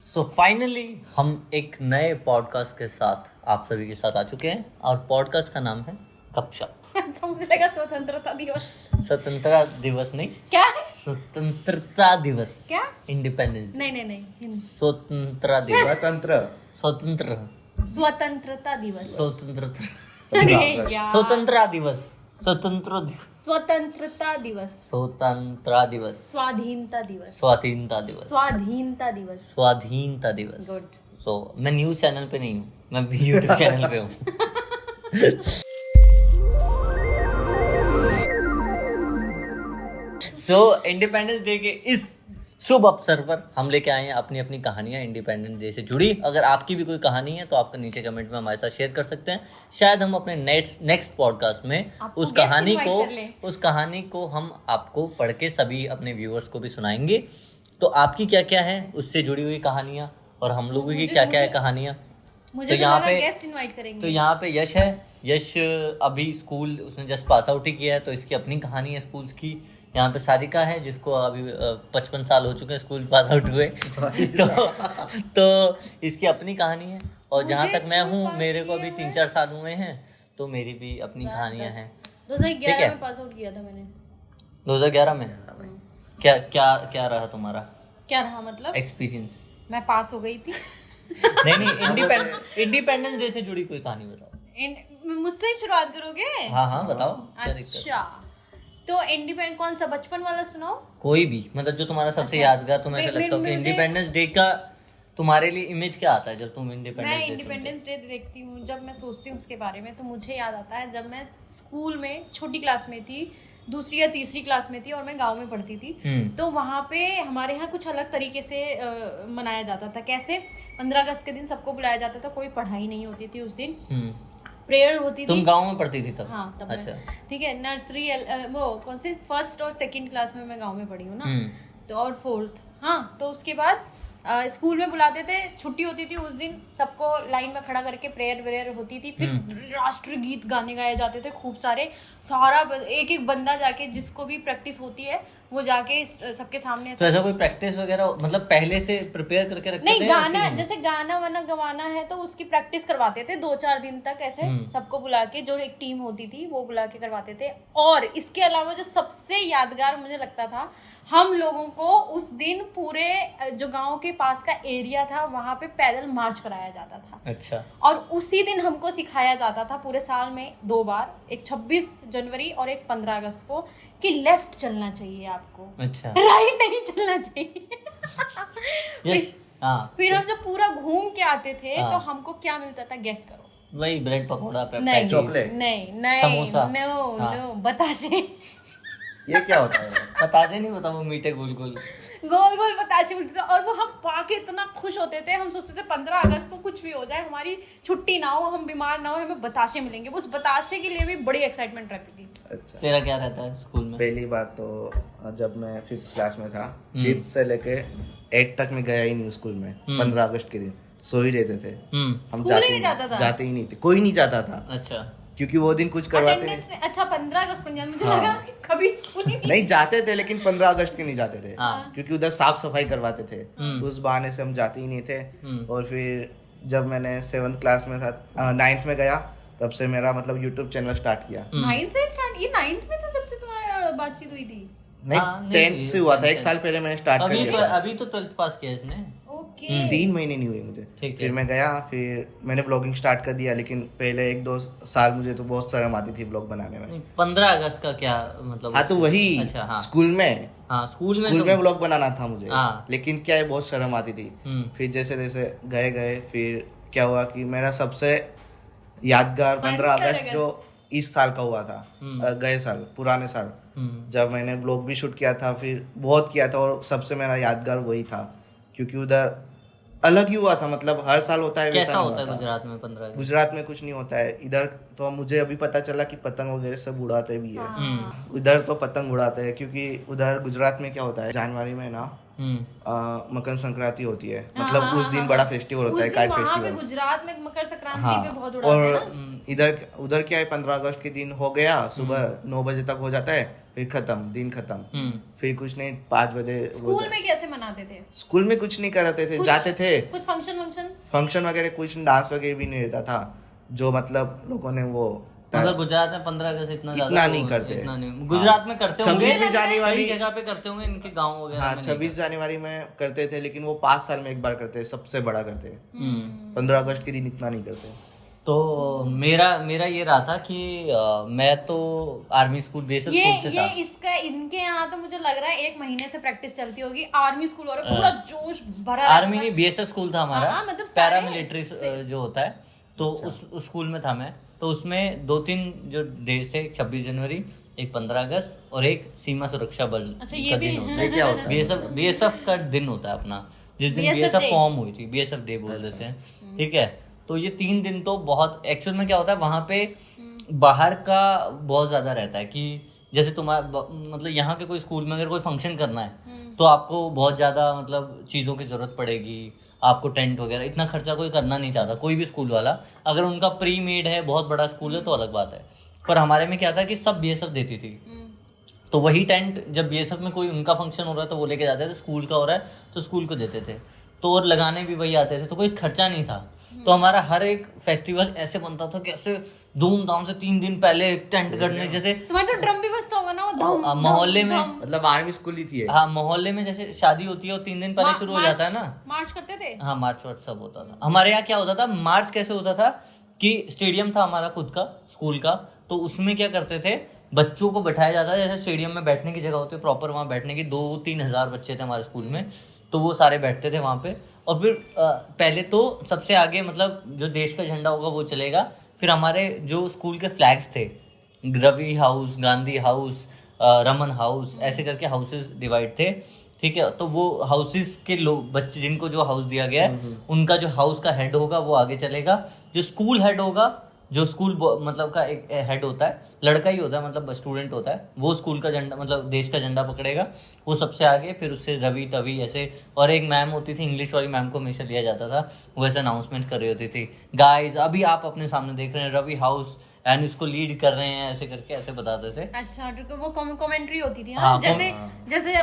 So finally हम एक नए पॉडकास्ट के साथ आप सभी के साथ आ चुके हैं और पॉडकास्ट का नाम है गपशप। तो मुझे लगा स्वतंत्रता दिवस। स्वतंत्रता दिवस नहीं, क्या स्वतंत्रता दिवस, क्या इंडिपेंडेंस, नहीं स्वतंत्रता दिवस, स्वतंत्र स्वतंत्रता दिवस। स्वतंत्रता अरे यार स्वतंत्रता दिवस, स्वतंत्र दिवस, स्वतंत्रता दिवस, स्वतंत्रता दिवस, स्वाधीनता दिवस, स्वाधीनता दिवस, स्वाधीनता दिवस। स्वाधीनता दिवस। गुड। सो मैं न्यूज चैनल पे नहीं हूँ, मैं भी यूट्यूब चैनल पे हूँ। सो इंडिपेंडेंस डे के इस शुभ अवसर पर हम लेके आए हैं अपनी अपनी कहानियां इंडिपेंडेंस डे से जुड़ी। अगर आपकी भी कोई कहानी है तो आप नीचे कमेंट में हमारे साथ शेयर कर सकते हैं। शायद हम अपने नेक्स्ट पॉडकास्ट में उस कहानी को हम आपको पढ़ के सभी अपने व्यूअर्स को भी सुनाएंगे। तो आपकी क्या क्या है उससे जुड़ी हुई कहानियां और हम लोगों की क्या क्या है कहानियां। मुझे तो यहाँ पे गेस्ट इनवाइट करेंगे। तो यहाँ पे यश है। यश अभी स्कूल उसने जस्ट पास आउट ही किया है तो इसकी अपनी कहानी है स्कूल्स की। यहाँ पे सारिका है जिसको अभी 55 साल हो चुके हैं स्कूल पास आउट हुए। तो इसकी अपनी कहानी है। और जहाँ तक मैं हूँ मेरे को अभी 3-4 साल हुए हैं तो मेरी भी अपनी कहानियाँ हैं। 2011 में पास आउट किया था मैंने। 2011 में क्या क्या क्या रहा तुम्हारा क्या रहा मतलब एक्सपीरियंस? मैं पास हो गई थी। नहीं इंडिपेंडेंस डे से जुड़ी कोई कहानी बताओ। मुझसे ही शुरुआत करोगे? हाँ बताओ। अच्छा तो इंडिपेंडेंट कौन सा बचपन वाला सुनाओ? कोई भी मतलब जो तुम्हारा सबसे यादगार तुम्हें ऐसा लगता हो कि इंडिपेंडेंस डे का तुम्हारे लिए इमेज क्या आता है जब तुम इंडिपेंडेंस डे देखती हूँ। जब मैं सोचती हूँ उसके बारे में तो मुझे याद आता है जब मैं स्कूल में छोटी क्लास में थी, 2री या 3री क्लास में थी और मैं गांव में पढ़ती थी। तो वहाँ पे हमारे यहाँ कुछ अलग तरीके से मनाया जाता था। कैसे 15 अगस्त के दिन सबको बुलाया जाता था, कोई पढ़ाई नहीं होती थी उस दिन, प्रेयर होती थी। तुम गांव में पढ़ती थी तब? हाँ तब। अच्छा ठीक है। नर्सरी वो कौन से 1st और 2nd क्लास में मैं गांव में पढ़ी हूँ ना। तो और 4th। हाँ तो उसके बाद स्कूल में बुलाते थे, छुट्टी होती थी उस दिन, सबको लाइन में खड़ा करके प्रेयर वेयर होती थी। फिर राष्ट्रीय गीत गाने गाए जाते थे खूब सारे। सारा एक एक बंदा जाके जिसको भी प्रैक्टिस होती है वो जाके सबके सामने। तो ऐसा कोई प्रैक्टिस वगैरह मतलब पहले से प्रिपेयर करके रखते थे? नहीं, गाना जैसे गाना वाना गवाना है तो उसकी प्रैक्टिस करवाते थे 2-4 दिन तक ऐसे सबको बुला के, जो एक टीम होती थी वो बुला के करवाते थे। और इसके अलावा जो सबसे यादगार मुझे लगता था, हम लोगों को उस दिन पूरे जो गांव के पास का एरिया था वहां पे पैदल मार्च कराया जाता था। अच्छा। और उसी दिन हमको सिखाया जाता था पूरे साल में 2 बार, एक 26 जनवरी और एक 15 अगस्त को, कि लेफ्ट चलना चाहिए आपको। अच्छा। राइट नहीं चलना चाहिए। यस। हाँ। फिर हम जब पूरा घूम के आते थे तो हमको क्या मिलता था गेस करो? वही ब्रेड पकौड़ा, चॉकलेट, नहीं समोसा, नो बताशे। ये क्या होता है? बताशे नहीं होता, वो मीठे गोल गोल बताशे मिलते थे। और वो हम पाके इतना खुश होते थे, हम सोचते थे 15 अगस्त को कुछ भी हो जाए, हमारी छुट्टी ना हो, हम बीमार ना हो, हमें बताशे मिलेंगे। उस बताशे के लिए भी बड़ी एक्साइटमेंट रहती थी। अच्छा। तेरा क्या रहता है स्कूल में? पहली बात तो जब मैं 5th क्लास में था, 5th से लेके 8 तक मैं गया ही नहीं स्कूल में। 15 अगस्त के दिन सो ही रहते थे हम। जाते ही नहीं थे, कोई नहीं जाता था। अच्छा। क्योंकि वो दिन कुछ करवाते नहीं। अच्छा 15 अगस्त को मुझे लगा कि कभी नहीं जाते थे, लेकिन 15 अगस्त के नहीं जाते थे क्योंकि उधर साफ सफाई करवाते थे। उस बहाने से हम जाते ही नहीं थे। और फिर जब मैंने 7th क्लास में था, 9th में गया, तब से मेरा मतलब YouTube चैनल स्टार्ट किया। 9th से स्टार्ट? ये 9th में था जब से तुम्हारा बातचीत हुई थी? नहीं, 10th से हुआ था। 1 साल पहले मैंने स्टार्ट कर दिया। अभी तो 12th पास किया इसने। 3 महीने नहीं हुए मुझे। फिर मैं गया, फिर मैंने ब्लॉगिंग स्टार्ट कर दिया। लेकिन पहले 1-2 साल मुझे तो बहुत शर्म आती थी ब्लॉग बनाने में। 15 अगस्त का क्या मतलब? हाँ तो वही। अच्छा, हाँ। स्कूल में ब्लॉग बनाना था मुझे। लेकिन क्या है, बहुत शर्म आती थी। फिर जैसे जैसे गए फिर क्या हुआ कि मेरा सबसे यादगार 15 अगस्त जो इस साल का हुआ था, गए साल, पुराने साल, जब मैंने ब्लॉग भी शूट किया था, फिर बहुत किया था। और सबसे मेरा यादगार वही था क्योंकि उधर अलग ही हुआ था। मतलब हर साल होता है वैसा होता है गुजरात में 15 अगस्त? गुजरात में कुछ नहीं होता है। इधर तो मुझे अभी पता चला कि पतंग वगैरह सब उड़ाते भी है। उधर तो पतंग उड़ाते हैं क्योंकि उधर गुजरात में क्या होता है, जनवरी में ना मकर संक्रांति होती है। मतलब उस दिन बड़ा फेस्टिवल होता है, काइट फेस्टिवल। गुजरात में मकर संक्रांति पे बहुत उड़ाते हैं। और उधर क्या है, 15 अगस्त के दिन हो गया, सुबह 9 बजे तक हो जाता है, फिर दिन खत्म। फिर कुछ नहीं, 5 बजे। स्कूल में कैसे मनाते बनाते थे? स्कूल में कुछ नहीं कराते थे, जाते थे कुछ फंक्शन वगैरह, कुछ डांस वगैरह भी नहीं रहता था, जो मतलब लोगों ने वो मतलब गुजरात में 15 अगस्त इतना नहीं करते, इतना नहीं। गुजरात में करते होंगे, 26 जनवरी जगह पे करते होंगे, इनके गांव वगैरह हाँ में 26 जनवरी में करते थे, लेकिन वो 5 साल में एक बार करते, सबसे बड़ा करते। 15 अगस्त के दिन इतना नहीं करते। तो मेरा ये रहा था कि मैं तो आर्मी स्कूल बेसिक स्कूल से था। इसका इनके यहाँ तो मुझे लग रहा है 1 महीने से प्रैक्टिस चलती होगी। आर्मी स्कूल और पूरा जोश भरा। आर्मी नहीं, बीएसएफ स्कूल था हमारा, मतलब पैरामिलिट्री जो होता है, तो उस स्कूल में था मैं। तो उसमें 2-3 जो देश थे, 26 जनवरी, एक 15 अगस्त और एक सीमा सुरक्षा बल का दिन होता है। क्या होता है? बीएसएफ का दिन होता है अपना, जिस दिन बीएसएफ फॉर्म हुई थी, बीएसएफ डे बोल देते हैं, ठीक है। तो ये 3 दिन तो बहुत, एक्चुअल में क्या होता है वहाँ पे बाहर का बहुत ज्यादा रहता है कि जैसे तुम्हारा मतलब यहाँ के कोई स्कूल में अगर कोई फंक्शन करना है तो आपको बहुत ज्यादा मतलब चीजों की जरूरत पड़ेगी, आपको टेंट वगैरह, इतना खर्चा कोई करना नहीं चाहता कोई भी स्कूल वाला। अगर उनका प्री मेड है, बहुत बड़ा स्कूल है तो अलग बात है, पर हमारे में क्या था कि सब बीएसएफ देती थी। तो वही टेंट जब बीएसएफ में कोई उनका फंक्शन हो रहा है तो वो लेके जाते थे, स्कूल का हो रहा है तो स्कूल को देते थे, तो और लगाने भी वही आते थे, तो कोई खर्चा नहीं था। तो हमारा हर एक फेस्टिवल ऐसे बनता था कि ऐसे धूमधाम से 3 दिन पहले टेंट करने, जैसे तुम्हारे तो ड्रम भी बजता होगा ना वो मोहल्ले में, मतलब आर्मी स्कूल ही थी। हाँ, मोहल्ले में जैसे शादी होती है वो 3 दिन पहले शुरू हो जाता है ना, मार्च करते थे। हाँ, मार्च वार्च सब होता था। हमारे यहाँ क्या होता था, मार्च कैसे होता था कि स्टेडियम था हमारा खुद का स्कूल का, तो उसमें क्या करते थे, बच्चों को बैठाया जाता है, जैसे स्टेडियम में बैठने की जगह होती है प्रॉपर, वहाँ बैठने की 2-3 हजार बच्चे थे हमारे स्कूल में, तो वो सारे बैठते थे वहाँ पे। और फिर पहले तो सबसे आगे मतलब जो देश का झंडा होगा वो चलेगा, फिर हमारे जो स्कूल के फ्लैग्स थे, Ravi house, Gandhi house, Raman house, ऐसे करके हाउसेस डिवाइड थे, ठीक है। तो वो हाउसेस के लोग, बच्चे जिनको जो हाउस दिया गया है उनका जो हाउस का हेड होगा वो आगे चलेगा, जो स्कूल हेड होगा, जो स्कूल मतलब का एक हेड होता है, लड़का ही होता है, मतलब स्टूडेंट होता है, वो स्कूल का झंडा मतलब देश का झंडा पकड़ेगा, वो सबसे आगे, फिर उससे रवि तभी ऐसे। और एक मैम होती थी, इंग्लिश वाली मैम को हमेशा लिया जाता था, वो ऐसे अनाउंसमेंट कर रही होती थी, गाइस अभी आप अपने सामने देख रहे हैं रवि हाउस एंड इसको लीड कर रहे हैं, ऐसे करके ऐसे बताते थे। अच्छा, तो वो कमेंट्री होती थी। हाँ, जैसे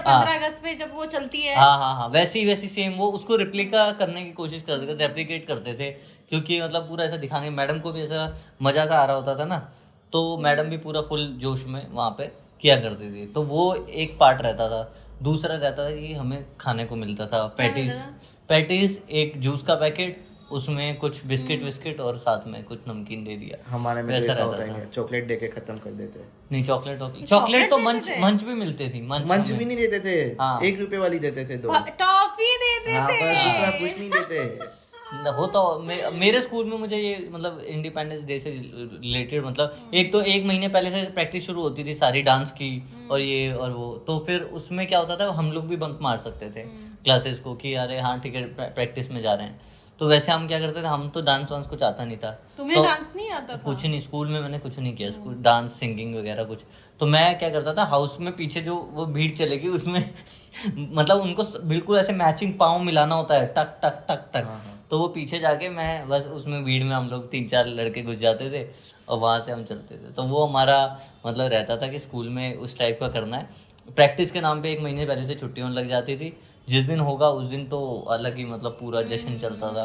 15 अगस्त पे जब वो चलती है, हाँ, वैसी सेम वो उसको रिप्लिका करने की कोशिश करते थे, रेप्लिकेट करते थे, क्योंकि मतलब पूरा ऐसा दिखाने, मैडम को भी ऐसा मजा सा आ रहा होता था ना, तो मैडम भी पूरा फुल जोश में वहाँ पे किया करती थी। तो वो एक पार्ट रहता था। दूसरा रहता था कि हमें खाने को मिलता था पैटीज, एक जूस का पैकेट, उसमें कुछ बिस्किट और साथ में कुछ नमकीन दे दिया। हमारे में ऐसा होता है, चॉकलेट देके खत्म कर देते। नहीं, चॉकलेट तो मंच भी मिलते थी, मंच भी नहीं देते थे। हाँ। 1 रुपए वाली देते थे, 2 टॉफी देते थे, दूसरा कुछ नहीं देते। होता मेरे स्कूल में मुझे ये मतलब इंडिपेंडेंस डे से रिलेटेड मतलब एक 1 महीने पहले से प्रैक्टिस शुरू होती थी सारी डांस की और ये और वो, तो फिर उसमें क्या होता था, हम लोग भी बंक मार सकते थे क्लासेस को कि अरे हाँ ठीक है प्रैक्टिस में जा रहे हैं। तो वैसे हम क्या करते थे, हम तो डांस वांस कुछ आता नहीं था। तुम्हें डांस नहीं आता था? कुछ नहीं, स्कूल में मैंने कुछ नहीं किया, स्कूल डांस सिंगिंग वगैरह कुछ। तो मैं क्या करता था, हाउस में पीछे जो वो भीड़ चलेगी उसमें मतलब उनको बिल्कुल ऐसे मैचिंग पाँव मिलाना होता है, टक टक टक टक। तो वो पीछे जाके मैं बस उसमें भीड़ में हम लोग 3-4 लड़के घुस जाते थे और वहाँ से हम चलते थे। तो वो हमारा मतलब रहता था कि स्कूल में उस टाइप का करना है। प्रैक्टिस के नाम पे 1 महीने पहले से छुट्टियों लग जाती थी, जिस दिन होगा उस दिन तो अलग ही मतलब पूरा जश्न चलता था,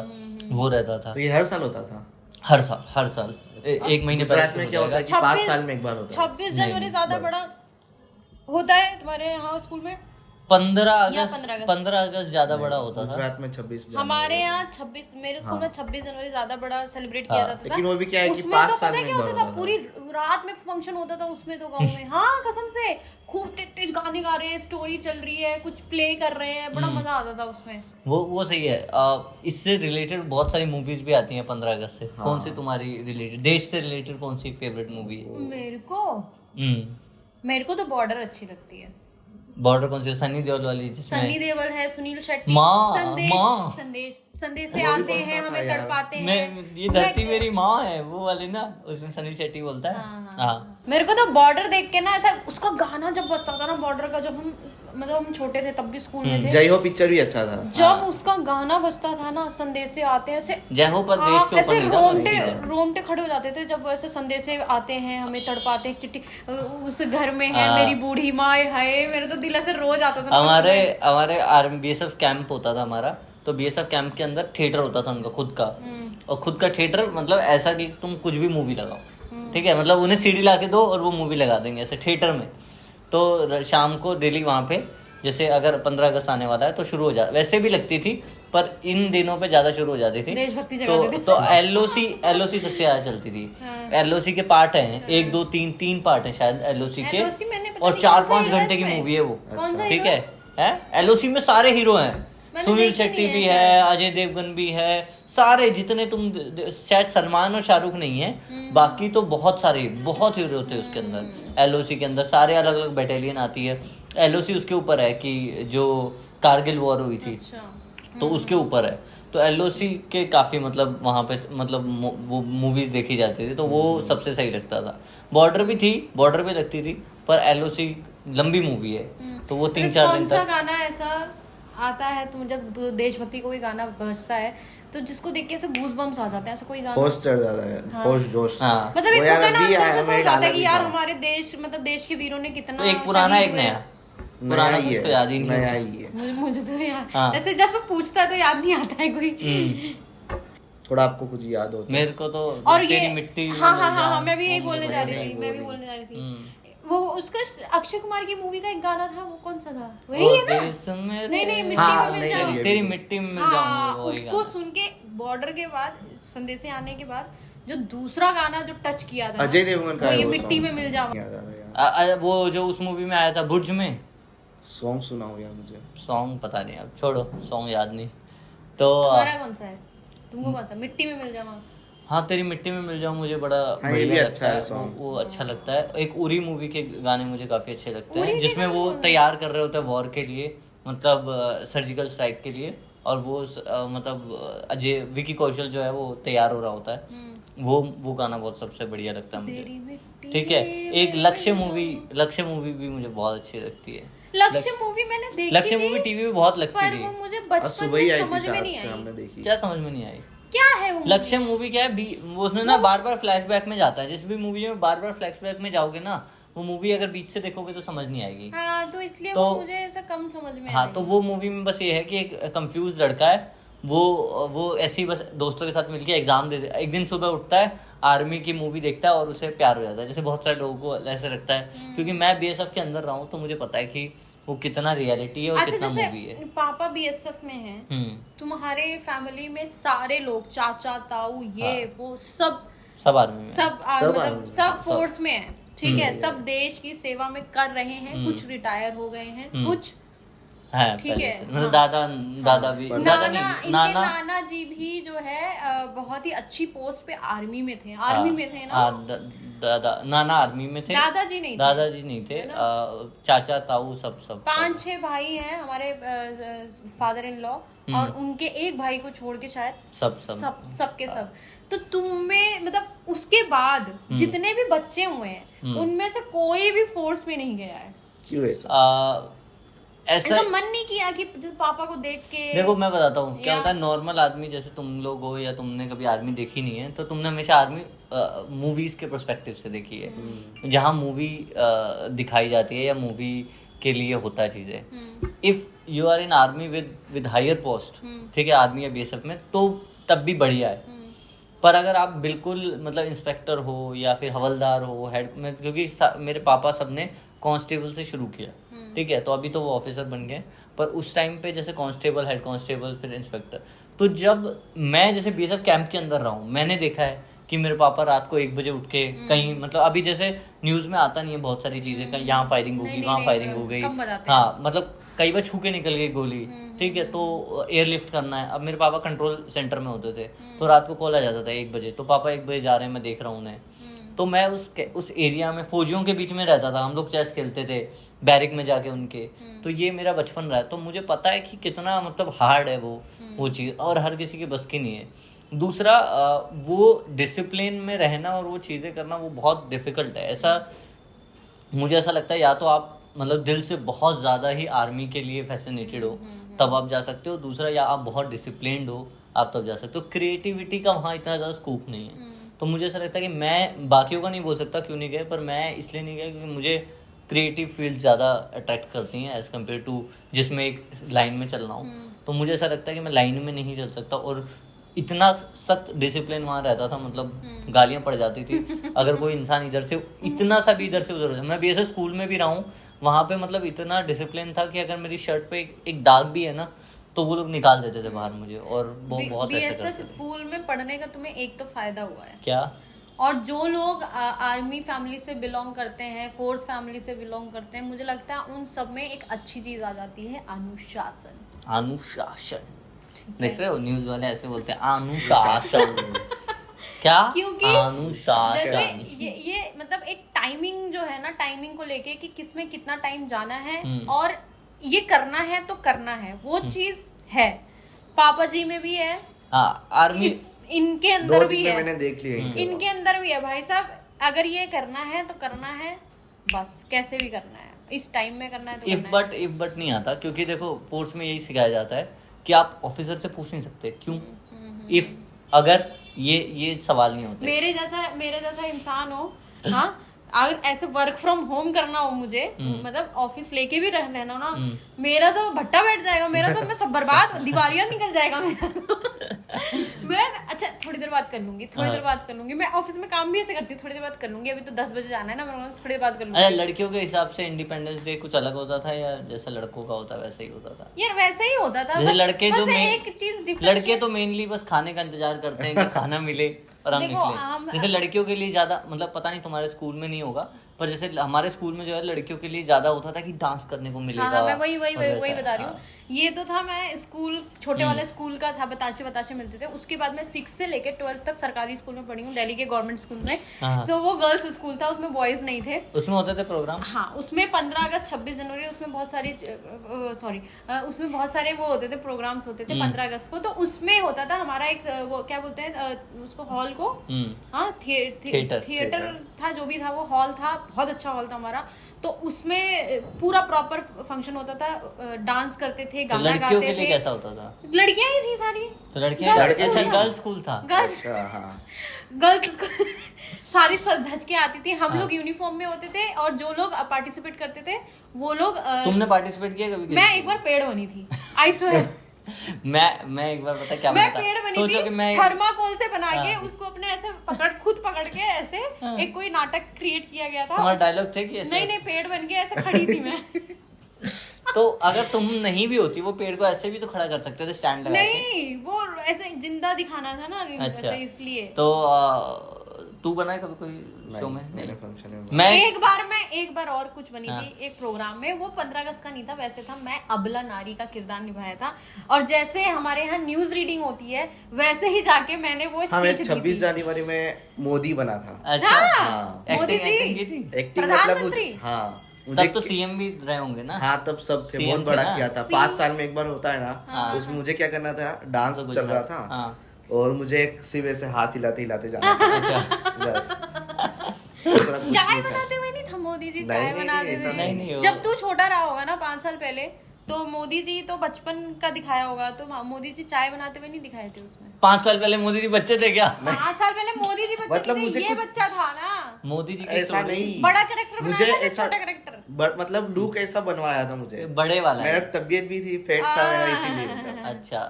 वो रहता था। तो ये हर साल होता था? हर साल 1 महीने गुजरात में क्या होता है कि 5 साल में एक बार होता है। 26 जनवरी ज्यादा बड़ा होता है तुम्हारे यहाँ स्कूल में? 15 अगस्त ज्यादा बड़ा होता था। गुजरात में 26 हमारे यहाँ 26, मेरे स्कूल में 26 जनवरी ज्यादा बड़ा सेलिब्रेट किया जाता था। लेकिन वो भी क्या है कि 5 साल में एक बार होता था। पूरी रात में फंक्शन होता था उसमें तो गांव में। हाँ कसम से, खूब तेज गाने गा रहे हैं, स्टोरी चल रही है, कुछ प्ले कर रहे हैं, बड़ा मजा आता था उसमें। वो सही है। इससे रिलेटेड बहुत सारी मूवीज भी आती हैं 15 अगस्त से। कौन सी तुम्हारी रिलेटेड, देश से रिलेटेड कौन सी फेवरेट मूवी है? मेरे को तो बॉर्डर अच्छी लगती है। बॉर्डर कौन सी? सनी देओल वाली, जिसमें सनी देओल है, सुनील शेट्टी, संदेश से आते हैं हमें तड़पाते हैं, ये धरती मेरी माँ है, वो वाली ना, उसमें सनी शेट्टी बोलता है। हाँ। मेरे को तो बॉर्डर देख के ना ऐसा, उसका गाना जब बजता था ना बॉर्डर का, जब हम मतलब हम छोटे थे तब भी स्कूल में थे, जय हो पिक्चर भी अच्छा था। जब उसका गाना बजता था ना, संदेशे आते हैं ऐसे, जय हो पर देश के ऊपर ऐसे नहीं था, रोंगटे खड़े हो जाते थे जब ऐसे संदेशे आते हैं, हमें तड़पाते हैं, चिट्ठी उस घर में है मेरी बूढ़ी माँ, हाय मेरे तो दिल ऐसे रोज आता था। हमारे आर्मी BSF कैंप होता था हमारा, तो BSF कैंप के अंदर थिएटर होता था उनका खुद का, और खुद का थिएटर मतलब ऐसा कि तुम कुछ भी मूवी लगाओ, ठीक है, मतलब उन्हें CD ला के दो और वो मूवी लगा देंगे ऐसे थिएटर में। तो शाम को डेली वहाँ पे, जैसे अगर 15 अगस्त आने वाला है तो शुरू हो जाता, वैसे भी लगती थी पर इन दिनों पे ज्यादा शुरू हो जाती थी, देशभक्ति तो LOC सबसे ज्यादा चलती थी। LOC के पार्ट हैं 1 2 3 पार्ट है शायद LOC के, और 4-5 घंटे की मूवी है वो, ठीक है। LOC में सारे हीरो हैं, सुनील शेट्टी भी है, अजय देवगन भी है, सारे जितने तुम, शायद सलमान और शाहरुख नहीं है, बाकी तो बहुत सारे बहुत हीरो होते हैं उसके अंदर। LOC के अंदर सारे अलग अलग बैटालियन आती है। LOC उसके ऊपर है कि जो कारगिल वॉर हुई थी, तो उसके ऊपर है। तो LOC के काफी मतलब वहाँ पे मतलब वो मूवीज देखी जाती थी, तो वो सबसे सही लगता था। बॉर्डर भी लगती थी, पर LOC लंबी मूवी है, तो वो 3-4 दिन तक। गाना ऐसा आता है तो जब देशभक्ति कोई गाना बजता है तो जिसको देख के ऐसे गूज़बम्स आ जाते हैं, ऐसा कोई गाना होश चढ़ जाता है, होश जोश। मतलब एक होता है ना अंदर से सोच आता है कि यार हमारे देश, मतलब देश के वीरों ने कितना, तो एक पुराना एक नया, पुराना तो उसको याद ही नहीं, नया ही है मुझे तो यार ऐसे जस्ट मैं पूछता है तो याद नहीं आता है कोई। थोड़ा आपको कुछ याद होता है? मेरे को तो और ये तेरी मिट्टी, हाँ मैं भी यही बोलने जा रही थी। वो उसका अक्षय कुमार की मूवी का एक गाना था, वो कौन सा था? वही है ना? नहीं मिट्टी में मिल जाऊं, तेरी मिट्टी में मिल जाऊं, उसको सुन के बॉर्डर के बाद, संदेशे आने के बाद जो दूसरा गाना जो टच किया था अजय देवगन का, ये मिट्टी में मिल जाऊं, वो जो उस मूवी में आया था बुर्ज में, सॉन्ग सुना हो यार मुझे, सॉन्ग पता नहीं, अब छोड़ो, सॉन्ग याद नहीं। तो तुम्हारा कौन सा है? तुमको कौन सा? मिट्टी में मिल जाऊं। हाँ, तेरी मिट्टी में मिल जाऊं मुझे बड़ा बढ़िया लगता है, वो अच्छा लगता है। एक उरी मूवी के गाने मुझे काफी अच्छे लगते हैं, जिसमें वो तैयार कर रहे होते हैं वॉर के लिए, मतलब सर्जिकल स्ट्राइक के लिए, और वो मतलब अजय विकी कौशल जो है वो तैयार हो रहा होता है, वो गाना बहुत सबसे बढ़िया लगता है मुझे, ठीक है। एक लक्ष्य मूवी भी मुझे बहुत अच्छी लगती है। लक्ष्य मूवी मैंने देखी, लक्ष्य मूवी टीवी में बहुत लगती थी, पर वो मुझे बचपन में समझ में नहीं आई। क्या समझ में नहीं आई? क्या है वो लक्ष्य मूवी? क्या है, उसमें ना बार-बार फ्लैशबैक में जाता है। जिस भी मूवी में बार-बार फ्लैशबैक में जाओगे ना, वो मूवी अगर बीच से देखोगे तो समझ नहीं आएगी। हाँ, तो इसलिए वो मुझे ऐसा कम समझ में हाँ, तो वो मूवी में बस ये है कि एक कंफ्यूज लड़का है, वो ऐसे ही बस दोस्तों के साथ मिलके एग्जाम दे, एक दिन सुबह उठता है, आर्मी की मूवी देखता है और उसे प्यार हो जाता है। जैसे बहुत सारे लोगों को ऐसे लगता है, क्योंकि मैं BSF के अंदर रहा हूँ, तो मुझे पता है कि वो कितना रियलिटी है और कितना मूवी है। पापा BSF में है, तुम्हारे फैमिली में सारे लोग, चाचा ताऊ वो सब आर्मी में, सब फोर्स में है, ठीक है। सब देश की सेवा में कर रहे हैं, कुछ रिटायर हो गए हैं, कुछ है, ठीक है। मतलब दादा भी, नाना जी भी जो है बहुत ही अच्छी पोस्ट पे आर्मी में थे ना। नाना आर्मी में थे, दादाजी नहीं थे, चाचा ताऊ सब 5-6 भाई हैं हमारे फादर इन लॉ, और उनके एक भाई को छोड़ के शायद सबके सब। तो तुम्हें मतलब उसके बाद जितने भी बच्चे हुए हैं उनमें से कोई भी फोर्स में नहीं गया है। क्यों ऐसा मन नहीं किया कि पापा को देख के? देखो मैं बताता हूँ क्या होता है। नॉर्मल आदमी जैसे तुम लोग हो, या तुमने कभी आर्मी देखी नहीं है, तो तुमने हमेशा आर्मी मूवीज के पर्सपेक्टिव से देखी है, जहाँ मूवी दिखाई जाती है या मूवी के लिए होता है चीजें। If you are in army with higher post, ठीक है, आर्मी या BSF में, तो तब भी बढ़िया है। पर अगर आप बिल्कुल मतलब इंस्पेक्टर हो या फिर हवलदार हो, हेड में, क्योंकि मेरे पापा सबने कांस्टेबल से शुरू किया, ठीक है, तो अभी तो वो ऑफिसर बन गए, पर उस टाइम पे जैसे कांस्टेबल, हेड कांस्टेबल, फिर इंस्पेक्टर। तो जब मैं जैसे BSF कैंप के अंदर रहा हूँ, मैंने देखा है कि मेरे पापा रात को 1 बजे उठ के कहीं, मतलब अभी जैसे न्यूज में आता नहीं है बहुत सारी चीजें, कहीं यहाँ फायरिंग होगी, वहाँ फायरिंग हो गई, हाँ, मतलब कई बार छू के निकल गई गोली, ठीक है, तो एयरलिफ्ट करना है। अब मेरे पापा कंट्रोल सेंटर में होते थे, तो रात को कॉल आ जाता था 1 बजे, तो पापा 1 बजे जा रहे हैं, मैं देख रहा हूँ उन्हें। तो मैं उस एरिया में फौजियों के बीच में रहता था, हम लोग चेस खेलते थे बैरिक में जाके उनके। तो ये मेरा बचपन रहा है, तो मुझे पता है कि कितना मतलब हार्ड है वो चीज़, और हर किसी के बस की नहीं है। दूसरा वो डिसिप्लिन में रहना और वो चीज़ें करना वो बहुत डिफिकल्ट है। ऐसा मुझे ऐसा लगता है, या तो आप मतलब दिल से बहुत ज़्यादा ही आर्मी के लिए फैसिनेटेड हो तब आप जा सकते हो। दूसरा, या आप बहुत डिसिप्लिन्ड हो आप तब जा सकते हो। क्रिएटिविटी का वहाँ इतना ज़्यादा स्कोप नहीं है। तो मुझे ऐसा लगता है कि मैं बाकियों का नहीं बोल सकता क्यों नहीं गए, पर मैं इसलिए नहीं गया क्योंकि मुझे क्रिएटिव फील्ड ज़्यादा अट्रैक्ट करती हैं एज़ कम्पेयर टू जिसमें एक लाइन में चलना हो। तो मुझे ऐसा लगता है कि मैं लाइन में नहीं चल सकता। और इतना सख्त डिसिप्लिन वहाँ रहता था, मतलब गालियाँ पड़ जाती थी अगर कोई इंसान इधर से इतना सा भी इधर से उधर हो जाए। मैं बीएसएफ स्कूल में भी रहा हूँ, वहाँ पे मतलब इतना डिसिप्लिन था कि अगर मेरी शर्ट पे एक दाग भी है ना तो वो लोग निकाल देते थे बाहर मुझे। और वो बहुत ऐसे करते थे। स्कूल में पढ़ने का तुम्हें एक तो फायदा हुआ है क्या, और जो लोग आर्मी फैमिली से बिलोंग करते हैं, फोर्स फैमिली से बिलोंग करते हैं, मुझे लगता है उन सब में एक अच्छी चीज आ जाती है, अनुशासन। अनुशासन देख रहे हो, न्यूज वाले ऐसे बोलते हैं अनुशासन क्या, क्योंकि अनुशासन ये मतलब एक टाइमिंग जो है ना, टाइमिंग को लेके कि किसमें कितना टाइम जाना है और ये करना है तो करना है, वो चीज है। पापा जी में भी है, आर्मी इनके अंदर भी है, मैंने देख लिया इनके अंदर भी है। भाई साहब, अगर ये करना है तो करना है, बस कैसे भी करना है, इस टाइम में करना है तो इफ बट नहीं आता। क्योंकि देखो फोर्स में यही सिखाया जाता है कि आप ऑफिसर से पूछ नहीं सकते क्यों, इफ अगर ये सवाल नहीं होते। मेरे जैसा इंसान हो, हाँ, अगर ऐसे वर्क फ्रॉम होम करना हो मुझे, मतलब ऑफिस लेके भी रहना ना, मेरा तो भट्टा बैठ जाएगा, मेरा तो मैं सब बर्बाद, दिवालिया निकल जाएगा मेरा तो। मैं अच्छा थोड़ी देर बात कर लूंगी, मैं ऑफिस में काम भी ऐसे करती हूँ, थोड़ी देर बात कर लूंगी, अभी तो 10 बजे जाना है ना, मैं थोड़ी देर बात कर लूंगी। लड़कियों के हिसाब से इंडिपेंडेंस डे कुछ अलग होता था या जैसा लड़कों का होता वैसे ही होता था? यार वैसे ही होता था, जैसे लड़के तो मेनली बस खाने का इंतजार करते हैं कि खाना मिले और हम निकले। जैसे लड़कियों के लिए ज्यादा, मतलब पता नहीं तुम्हारे स्कूल में नहीं होगा, पर जैसे हमारे स्कूल में जो है लड़कियों के लिए ज्यादा होता था कि डांस करने को मिलेगा। हाँ, मैं वही बता रही हूँ। ये तो था, मैं स्कूल छोटे वाले स्कूल का था, बताशे मिलते थे। उसके बाद मैं 6 से लेकर 12 तक सरकारी स्कूल में पढ़ी हूँ, दिल्ली के गवर्नमेंट स्कूल में। तो वो गर्ल्स स्कूल था, उसमें बॉयज नहीं थे। उसमें होते थे प्रोग्राम, हाँ, उसमें 15 अगस्त 26 जनवरी उसमें बहुत सारे वो होते थे, प्रोग्राम्स होते थे 15 अगस्त को। तो उसमें होता था हमारा एक वो क्या बोलते हैं उसको, हॉल को, हाँ, थिएटर था, जो भी था वो हॉल था, बहुत अच्छा हॉल था हमारा। तो उसमें पूरा प्रॉपर फंक्शन होता था, डांस करते थे, गाना गाते थे। लिए कैसा होता था? लड़कियां ही थी सारी, तो गर्ल्स स्कूल था, गर्ल्स सारी सज के आती थी। हम लोग यूनिफॉर्म में होते थे, और जो लोग पार्टिसिपेट करते थे वो लोग। तुमने पार्टिसिपेट किया कभी? मैं एक बार पेड़ बनी थी, आई स्वेयर। मैं एक बार पता क्या मैं पेड़ बनी थी, मैं थर्माकोल से बना के उसको अपने ऐसे खुद पकड़ के ऐसे एक कोई नाटक क्रिएट किया गया था। तुम्हारा डायलॉग थे कि ऐसे? नहीं, पेड़ बन के ऐसे खड़ी थी मैं। तो अगर तुम नहीं भी होती, वो पेड़ को ऐसे भी तो खड़ा कर सकते थे, स्टैंड लगा के। नहीं, वो ऐसे जिंदा दिखाना था ना, अच्छा, इसलिए। तो तू बना है कभी कोई शो में? मेरे फंक्शन में मैं एक बार और कुछ बनी थी एक प्रोग्राम में। वो 15 अगस्त का नहीं था, वैसे था, मैं अबला नारी का किरदार निभाया था। और जैसे हमारे यहाँ न्यूज रीडिंग होती है, वैसे ही जाके मैंने वो स्पीच दी थी। 26 जनवरी में मोदी बना था। अच्छा, मोदी जी, प्रधानमंत्री। हाँ, तब तो सीएम भी रहे होंगे ना? हाँ, तब सब थे, बहुत बड़ा किया था। 5 साल में एक बार होता है ना, उसमें मुझे क्या करना था, डांस चल रहा था और मुझे एक सिर्फ ऐसे हाथ हिलाते जाना था। बस चाय बनाते हुए नहीं था मोदी जी, चाय बनाते हुए। जब तू छोटा रहा होगा ना 5 साल पहले, तो मोदी जी तो बचपन का दिखाया होगा, तो मोदी जी चाय बनाते हुए नहीं दिखाए थे उसमें। 5 साल पहले मोदी जी बच्चे थे क्या? 5 साल पहले मोदी जी बच्चे मतलब थे, ये बच्चा था ना मोदी जी। ऐसा नहीं, बड़ा कैरेक्टर मुझे ऐसा छोटा कैरेक्टर, मतलब लुक ऐसा बनवाया था मुझे, बड़े वाला। मेरा तबीयत भी थी, फेट था मेरा, इसीलिए। अच्छा,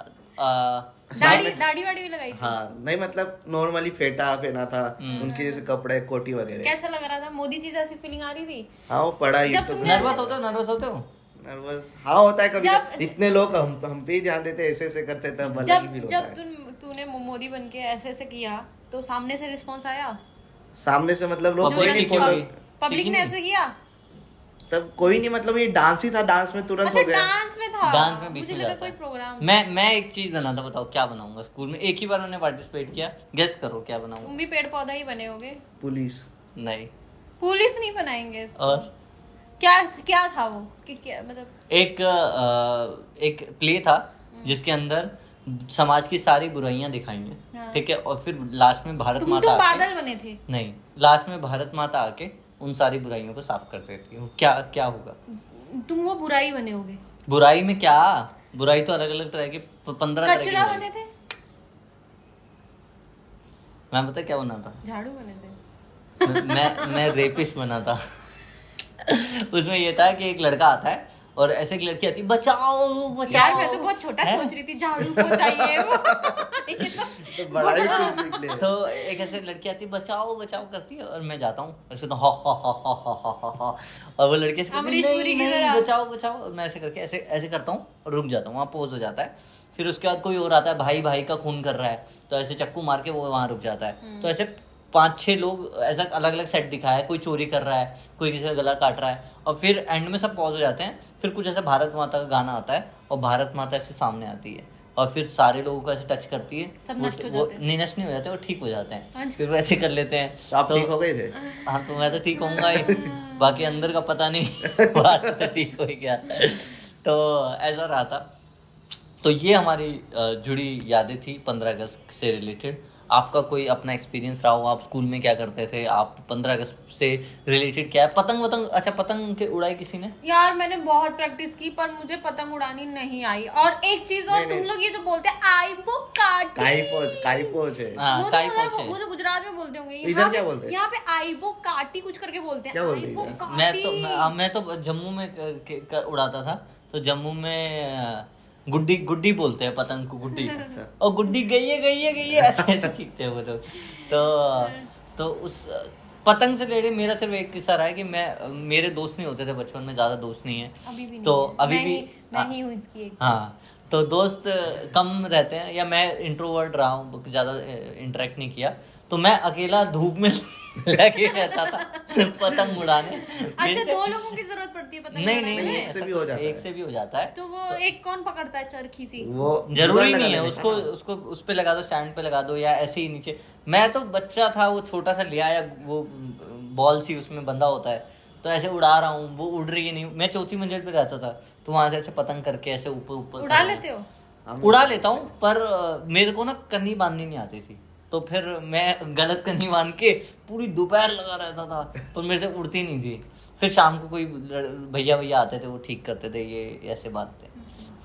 दाढ़ी वाड़ी भी लगाई थी? हाँ, नहीं मतलब नॉर्मली फेटा पहना था, उनके जैसे कपड़े, कोटी वगैरह। कैसा लग रहा था? मोदी जी जैसी फीलिंग आ रही थी? हाँ, वो पढ़ा ही। नर्वस होते हो? नर्वस हाँ होता है कभी। इतने लोग हम पे ही ध्यान देते, ऐसे करते तब जब तूने मोदी बन के ऐसे किया, तो सामने से रिस्पॉन्स आया? सामने से मतलब लोग पब्लिक ने ऐसे किया तब कोई नहीं, मतलब ये डांस ही था, डांस में तुरंत हो गया। डांस में था, डांस में बीच मुझे में लगा कोई प्रोग्राम। मैं एक चीज बना था, बताओ क्या बनाऊंगा स्कूल में? एक ही बार मैंने पार्टिसिपेट किया, गेस करो क्या बनाऊंगा? तुम भी पेड़ पौधा ही बने होगे। पुलिस? नहीं, पुलिस नहीं बनाएंगे इसको। और क्या था वो कि क्या मतलब? एक प्ले था जिसके अंदर समाज की सारी बुराइयां दिखाई हैं, ठीक है, और फिर लास्ट में भारत माता बादल बने थे? नहीं, लास्ट में भारत माता आके उन सारी बुराइयों को साफ कर देती हूँ। क्या क्या होगा? तुम वो बुराई बने होगे। बुराई में क्या? बुराई तो अलग अलग तरह की 15 तरह की कचरा बुराई। बने थे। मैं पता क्या बना था? झाड़ू बने थे। मैं रेपिस्ट बना था। उसमें ये था कि एक लड़का आता है और ऐसे एक लड़की आती है, बचाओ बचाओ। यार मैं तो बहुत छोटा सोच रही थी, झाड़ू को चाहिए वो। तो बड़ा ही कुछ निकले। तो एक ऐसे लड़की आती है, बचाओ बचाओ करती है, और मैं जाता हूँ ऐसे तो हा हा हा हा हा हा हा हा, और वो लड़की ऐसे अमरीश नहीं पुरी की नहीं तरह। बचाओ बचाओ, और मैं ऐसे करके ऐसे ऐसे करता हूँ और रुक जाता हूँ, वहाँ पोज हो जाता है। फिर उसके बाद कोई और आता है, भाई भाई का खून कर रहा है, तो ऐसे चक्कू मार के वो वहाँ रुक जाता है। तो ऐसे 5-6 लोग ऐसा अलग अलग सेट दिखाया है, कोई चोरी कर रहा है, कोई किसी का गला काट रहा है, और फिर एंड में सब पॉज हो जाते हैं। फिर कुछ ऐसा भारत माता का गाना आता है और भारत माता ऐसे सामने आती है और फिर सारे लोगों को ऐसे टच करती है। सब वो- नष्ट हो वो जाते हैं। नहीं नष्ट नहीं हो जाते, वो ठीक हो जाते हैं। अच्छा। फिर वो ऐसे कर लेते हैं। तो आप ठीक हो गए थे? हाँ, तो मैं तो ठीक होऊंगा ही, बाकी अंदर का पता नहीं बाहर से ठीक हो गया। तो ऐसा रहा था। तो ये हमारी जुड़ी यादें थी 15 अगस्त से रिलेटेड। आपका कोई अपना एक्सपीरियंस रहा हो, आप स्कूल में क्या करते थे, आप 15 अगस्त से रिलेटेड क्या है? पतंग वतंग, अच्छा पतंग के उड़ाई किसी ने? यार मैंने बहुत प्रैक्टिस की पर मुझे पतंग उड़ानी नहीं आई। और एक चीज और, तुम लोग ये जो बोलते हैं आईबो काटी, काई पोच है। हाँ, वो काई तो पोछे। वो तो गुजरात में बोलते होंगे। इधर क्या बोलते हैं? यहाँ पे आईबो काटी कुछ करके बोलते हैं। क्या बोलते हैं आईबो इधर? काटी। मैं तो जम्मू में उड़ाता था। तो जम्मू में गुड्डी गुड्डी बोलते हैं पतंग को, गुड्डी। और गुड्डी गई है ऐसे ऐसे चीखते हैं वो लोग। तो उस पतंग से रिलेटेड मेरा सिर्फ एक किस्सा रहा है कि मेरे दोस्त नहीं होते थे बचपन में, ज्यादा दोस्त नहीं है अभी भी नहीं तो है। अभी भी मैं ही हूँ इसकी एक। हाँ, तो दोस्त कम रहते हैं, या मैं इंट्रोवर्ट रहा हूँ, ज़्यादा इंटरेक्ट नहीं किया, तो मैं अकेला धूप में लगे रहता था पतंग उड़ाने। अच्छा, 2 लोगों की जरूरत पड़ती है पतंग नहीं उड़ाने नहीं, में? एक से भी हो जाता है। एक से भी हो जाता है। तो वो एक कौन पकड़ता है चरखी सी? वो जरूरी जुगाड़ नहीं है, लगाने का। उसको उस पे लगा दो, स्टैंड पे लगा दो, या ऐसे ही नीचे। मैं तो बच्चा था, वो छोटा सा लिया, या वो बॉल सी उसमें बंधा होता है, तो ऐसे उड़ा रहा हूँ, वो उड़ रही है नहीं। मैं 4थी मंजिल पे रहता था, तो वहां से ऐसे पतंग करके ऐसे ऊपर ऊपर उड़ा लेते हो? उड़ा लेता हूँ, पर मेरे को ना कन्नी बांधनी नहीं आती थी, तो फिर मैं गलत कन्नी बांध के पूरी दोपहर लगा रहता था, पर मेरे से उड़ती नहीं थी। फिर शाम को कोई भैया आते थे, वो ठीक करते थे, ये ऐसे बात थे।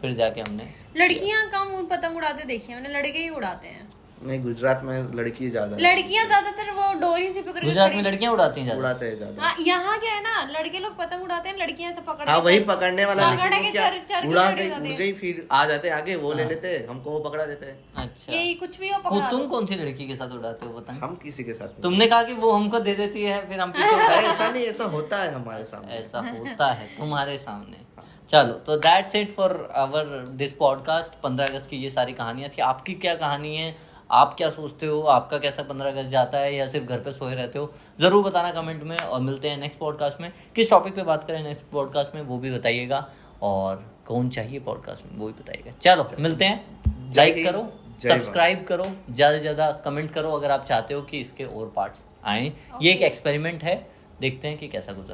फिर जाके हमने लड़कियां कम पतंग उड़ाते देखी है मैंने, लड़के ही उड़ाते हैं। नहीं, गुजरात में लड़की ज्यादा है। लड़कियां ज्यादातर वो डोरी से पकड़ के गुजरात में लड़कियां उड़ाती हैं ज्यादा। उड़ाते हैं ज्यादा। हाँ, यहाँ क्या है ना, लड़के लोग पतंग उड़ाते हैं, लड़कियां ऐसे पकड़ हाँ, के वही पकड़ने वाला, पकड़ लेकिन वो के क्या चरखी उड़ा पकड़ गई, जाते उड़ हैं। गई, फिर आ जाते आगे, वो ले लेते, हमको वो पकड़ा देते हैं। अच्छा, यही कुछ भी हो पकड़ा तुम दो। कौन सी लड़की के साथ उड़ाते हो पतंग? हम किसी के साथ नहीं। तुमने कहा कि वो हमको दे देती है, फिर हम पीछे अरे ऐसा नहीं, ऐसा होता है हमारे सामने। ऐसा होता है तुम्हारे सामने। चलो, तो that's it for our this podcast. 15 अगस्त की ये सारी कहानियां थी। आपकी क्या कहानी है, आप क्या सोचते हो, आपका कैसा 15 अगस्त जाता है, या सिर्फ घर पे सोए रहते हो, ज़रूर बताना कमेंट में। और मिलते हैं नेक्स्ट पॉडकास्ट में। किस टॉपिक पे बात करें नेक्स्ट पॉडकास्ट में, वो भी बताइएगा, और कौन चाहिए पॉडकास्ट में वो भी बताइएगा। चलो, मिलते हैं। लाइक करो, सब्सक्राइब करो, ज़्यादा से ज़्यादा कमेंट करो अगर आप चाहते हो कि इसके और पार्ट्स आएँ। ये एक एक्सपेरिमेंट है, देखते हैं कि कैसा गुजरा।